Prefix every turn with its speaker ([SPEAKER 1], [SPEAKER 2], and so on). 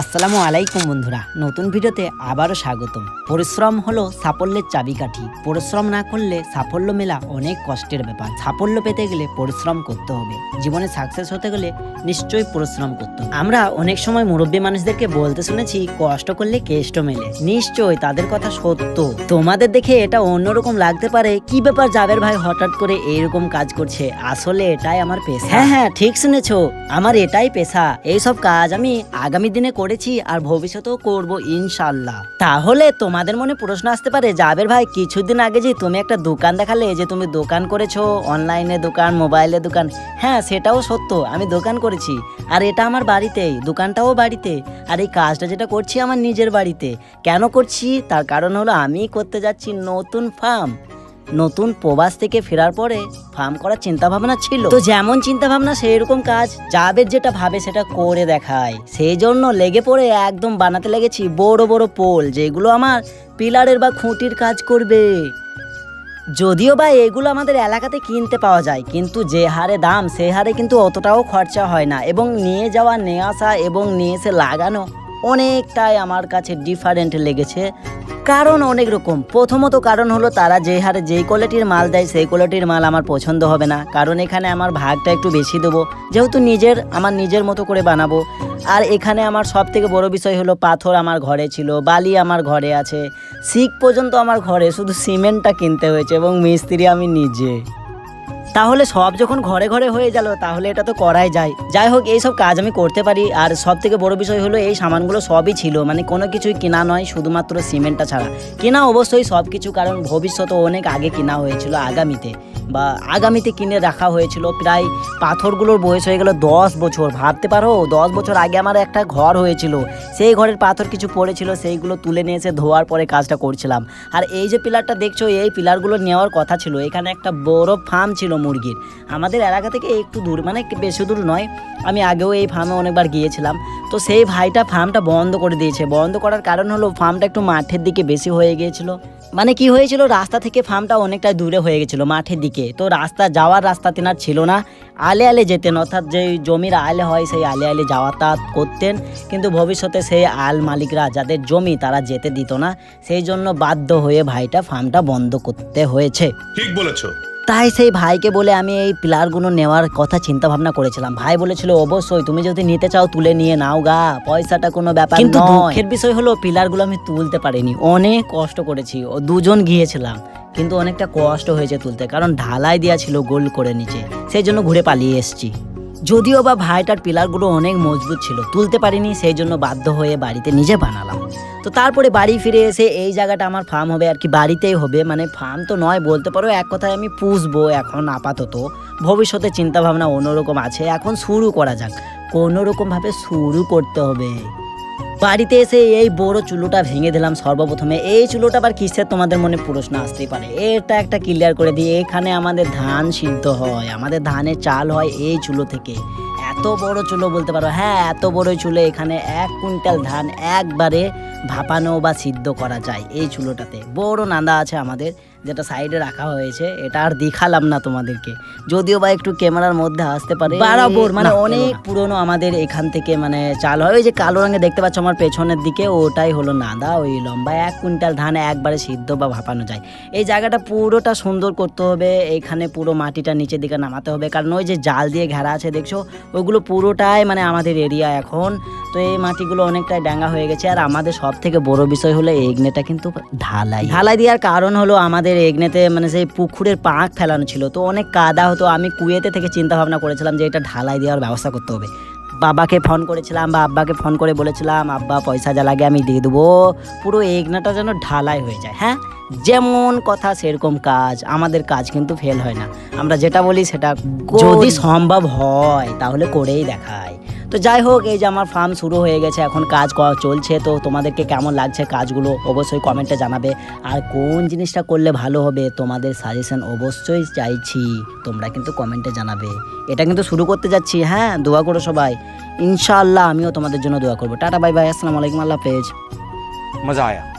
[SPEAKER 1] আসসালামু আলাইকুম বন্ধুরা, নতুন ভিডিওতে আবারও স্বাগতম। পরিশ্রম হলো সাফল্যের চাবিকাঠি। পরিশ্রম না করলে সাফল্য মেলা অনেক কষ্টের ব্যাপার। সাফল্য পেতে গেলে পরিশ্রম করতে হবে। জীবনে সাকসেস হতে গেলে নিশ্চয়ই পরিশ্রম করতে হবে। আমরা অনেক সময় মুরব্বী মানুষদেরকে বলতে শুনেছি, কষ্ট করলে কেষ্ট মেলে। নিশ্চয়ই তাদের কথা সত্য। তোমাদের দেখে এটা অন্যরকম লাগতে পারে, কি ব্যাপার জাবের ভাই হঠাৎ করে এইরকম কাজ করছে। আসলে এটাই আমার পেশা। হ্যাঁ ঠিক শুনেছো, আমার এটাই পেশা। এইসব কাজ আমি আগামী দিনে করেছি আর ভবিষ্যতেও করব ইনশাল্লাহ। তাহলে তোমাদের মনে প্রশ্ন আসতে পারে, জাবের ভাই কিছুদিন আগে যে তুমি একটা দোকান দেখালে, যে তুমি দোকান করেছো, অনলাইনে দোকান, মোবাইলে দোকান। হ্যাঁ সেটাও সত্য, আমি দোকান করেছি আর এটা আমার বাড়িতেই, দোকানটাও বাড়িতে। আর এই কাজটা যেটা করছি আমার নিজের বাড়িতে। কেন করছি? তার কারণ হলো আমি করতে যাচ্ছি নতুন ফার্ম। নতুন প্রবাস থেকে ফেরার পরে ফার্ম করার চিন্তা ভাবনা ছিল, তো যেমন চিন্তা ভাবনা সেই রকম কাজ। জাবের যেটা ভাবে সেটা করে দেখায়, সেই জন্য লেগে পড়ে একদম বানাতে লেগেছি বড় বড় পোল, যেগুলো আমার পিলারের বা খুঁটির কাজ করবে। যদিও বা এগুলো আমাদের এলাকাতে কিনতে পাওয়া যায়, কিন্তু যে হারে দাম সেই হারে কিন্তু অতটাও খরচা হয় না, এবং নিয়ে যাওয়া, নিয়ে আসা এবং নিয়ে এসে লাগানো অনেকটাই আমার কাছে ডিফারেন্ট লেগেছে। কারণ অনেক রকম। প্রথমত কারণ হলো তারা যে হারে যেই কোয়ালিটির মাল দেয় সেই কোয়ালিটির মাল আমার পছন্দ হবে না, কারণ এখানে আমার ভাগটা একটু বেশি দেবো, যেহেতু আমার নিজের মতো করে বানাবো। আর এখানে আমার সব থেকে বড় বিষয় হলো পাথর আমার ঘরে ছিল, বালি আমার ঘরে আছে, সিক পর্যন্ত আমার ঘরে, শুধু সিমেন্টটা কিনতে হয়েছে এবং মিস্ত্রি আমি নিজে। তাহলে সব যখন ঘরে ঘরে হয়ে গেল, তাহলে এটা তো করাই যায়। যাই হোক, এইসব কাজ আমি করতে পারি। আর সব থেকে বড় বিষয় হলো এই সামানগুলো সবই ছিল, মানে কোনো কিছুই কেনা নয়, শুধুমাত্র সিমেন্টটা ছাড়া। কেনা অবশ্যই সব কিছু, কারণ ভবিষ্যতে অনেক আগে কেনা হয়েছিল, আগামীতে কিনে রাখা হয়েছিল। প্রায় পাথরগুলোর বয়স হয়ে গেল 10 বছর। ভাবতে পারো, 10 বছর আগে আমার একটা ঘর হয়েছিল, সেই ঘরের পাথর কিছু পড়েছিল, সেইগুলো তুলে নিয়ে এসে ধোয়ার পরে কাজটা করছিলাম। আর এই যে পিলারটা দেখছো, এই পিলারগুলো নেওয়ার কথা ছিল। এখানে একটা বড় ফার্ম ছিল মুরগির, আমাদের এলাকা থেকে একটু দূর, মানে বেশি দূর নয়। আমি আগেও এই ফার্মে অনেকবার গিয়েছিলাম। তো সেই ভাইটা ফার্মটা বন্ধ করে দিয়েছে। বন্ধ করার কারণ হলো ফার্মটা একটু মাঠের দিকে বেশি হয়ে গিয়েছিল। মানে কি হয়েছিল, রাস্তা থেকে ফার্মটা অনেকটা দূরে হয়ে গেছিলো মাঠের দিকে। তো যাওয়ার রাস্তা তেনার ছিল না, আলে আলে যেতেন, অর্থাৎ যে জমির আলে হয় সেই আলে আলে যাতায়াত করতেন। কিন্তু ভবিষ্যতে সেই মালিকরা, যাদের জমি, তারা যেতে দিত না, সেই জন্য বাধ্য হয়ে ভাইটা ফার্মটা বন্ধ করতে হয়েছে।
[SPEAKER 2] ঠিক বলেছো।
[SPEAKER 1] তাই সেই ভাইকে বলে আমি এই পিলারগুলো নেওয়ার কথা চিন্তা ভাবনা করেছিলাম। ভাই বলেছিল, অবশ্যই তুমি যদি নিতে চাও তুলে নিয়ে নাও গা, পয়সাটা কোনো ব্যাপার নয়। কিন্তু দুঃখের বিষয় হলো পিলারগুলো আমি তুলতে পারিনি, অনেক কষ্ট করেছি। দুজন গিয়েছিলাম, কিন্তু অনেকটা কষ্ট হয়েছে তুলতে, কারণ ঢালাই দেওয়া ছিল গোল করে নিচে, সেই জন্য ঘুরে পালিয়ে এসেছি। যদিও বা ভাইটার পিলারগুলো অনেক মজবুত ছিল, তুলতে পারিনি, সেই জন্য বাধ্য হয়ে বাড়িতে নিজে বানালাম। তো তারপরে বাড়ি ফিরে এসে এই জায়গাটা আমার ফার্ম হবে আর কি, বাড়িতেই হবে, মানে ফার্ম তো নয় বলতে পারো, এক কথায় আমি পুষবো এখন আপাতত। ভবিষ্যতে চিন্তা ভাবনা অন্যরকম আছে, এখন শুরু করা যাক, কোনোরকমভাবে শুরু করতে হবে। বাড়িতে এসে এই বড় চুলোটা ভেঙে দিলাম সর্বপ্রথমে। এই চুলোটা আবার কিসের, তোমাদের মনে প্রশ্ন আসতেই পারে। এটা একটা ক্লিয়ার করে দিই, এখানে আমাদের ধান সিদ্ধ হয়, আমাদের ধানের চাল হয় এই চুলো থেকে। এত বড় চুলো বলতে পারো, হ্যাঁ এত বড় চুলো, এখানে 1 কুইন্টাল ধান একবারে ভাপানো বা সিদ্ধ করা যায় এই চুলোটাতে। বড় নান্দা আছে আমাদের, যেটা সাইডে রাখা হয়েছে, এটা আর দেখালাম না তোমাদেরকে, যদিও বা একটু ক্যামেরার মধ্যে আসতে পারে। বরাবর মানে অনেক পুরনো আমাদের এখান থেকে মানে চাল হয়। ওই যে কালো রঙে দেখতে পাচ্ছ আমার পেছনের দিকে, ওটাই হলো নাদা। ওই লম্বা 1 কুইন্টাল ধান একবারে সিদ্ধ বা ভাপানো যায়। এই জায়গাটা পুরোটা সুন্দর করতে হবে, এখানে পুরো মাটিটা নিচের দিকে নামাতে হবে, কারণ ওই যে জাল দিয়ে ঘেরা আছে দেখছো, ওইগুলো পুরোটাই মানে আমাদের এরিয়া এখন। তো এই মাটিগুলো অনেকটাই ডাঙ্গা হয়ে গেছে। আর আমাদের সব থেকে বড় বিষয় হলো এগনেটা কিন্তু ঢালাই দেওয়ার কারণ হলো আমাদের এগনেতে মানে সেই পুকুরের পাঁক ফেলানো ছিল, তো অনেক কাদা হতো। আমি কুয়েতে থেকে চিন্তা ভাবনা করেছিলাম যে এটা ঢালাই দেওয়ার ব্যবস্থা করতে হবে। বাবাকে ফোন করেছিলাম বা আব্বাকে ফোন করে বলেছিলাম, আব্বা পয়সা যা লাগে আমি দিয়ে দেবো, পুরো এগনাটা যেন ঢালাই হয়ে যায়। হ্যাঁ, যেমন কথা সেরকম কাজ। আমাদের কাজ কিন্তু ফেল হয় না, আমরা যেটা বলি সেটা যদি সম্ভব হয় তাহলে করেই দেখায়। তো যাই হোক, এই যে আমার ফার্ম শুরু হয়ে গেছে, এখন কাজ চলছে। তো তোমাদেরকে কেমন লাগছে কাজগুলো অবশ্যই কমেন্টে জানাবে। আর কোন জিনিসটা করলে ভালো হবে তোমাদের সাজেশন অবশ্যই চাইছি, তোমরা কিন্তু কমেন্টে জানাবে। এটা কিন্তু শুরু করতে যাচ্ছি, হ্যাঁ দোয়া করো সবাই, ইনশাআল্লাহ আমিও তোমাদের জন্য দোয়া করবো। টাটা বাই বাই, আসসালামু আলাইকুম, আল্লাহ হাফেজ।
[SPEAKER 2] মজা আয়া।